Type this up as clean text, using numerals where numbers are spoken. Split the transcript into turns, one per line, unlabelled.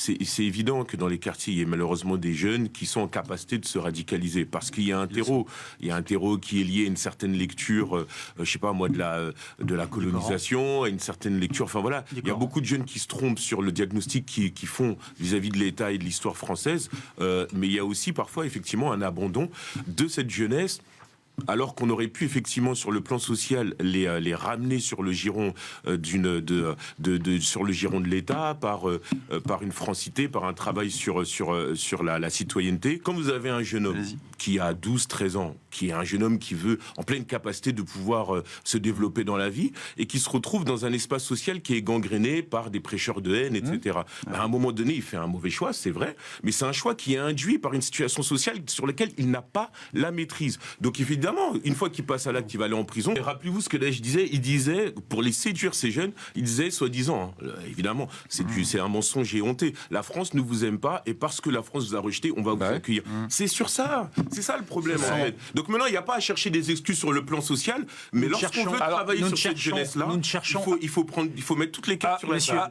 C'est évident que dans les quartiers, il y a malheureusement des jeunes qui sont en capacité de se radicaliser parce qu'il y a un terreau. Il y a un terreau qui est lié à une certaine lecture, je sais pas moi, de la colonisation, à une certaine lecture. Enfin voilà, il y a beaucoup de jeunes qui se trompent sur le diagnostic qu'ils font vis-à-vis de l'État et de l'histoire française. Mais il y a aussi parfois effectivement un abandon de cette jeunesse. Alors qu'on aurait pu effectivement sur le plan social les ramener sur le giron sur le giron de l'État par une francité, par un travail sur la citoyenneté. Quand vous avez un jeune homme qui a 12-13 ans, qui est un jeune homme qui veut en pleine capacité de pouvoir se développer dans la vie et qui se retrouve dans un espace social qui est gangréné par des prêcheurs de haine, etc. À un moment donné, il fait un mauvais choix, c'est vrai, mais c'est un choix qui est induit par une situation sociale sur laquelle il n'a pas la maîtrise. Donc évidemment, une fois qu'il passe à l'acte, il va aller en prison. Et rappelez-vous ce que Daesh disait. Il disait, pour les séduire ces jeunes, il disait, soi-disant, évidemment, c'est un mensonge éhonté. La France ne vous aime pas et parce que la France vous a rejeté, on va vous accueillir. C'est sur ça. C'est ça le problème, en fait. Donc maintenant, il n'y a pas à chercher des excuses sur le plan social, mais lorsqu'on veut travailler sur cette jeunesse-là, il faut mettre toutes les cartes sur la table.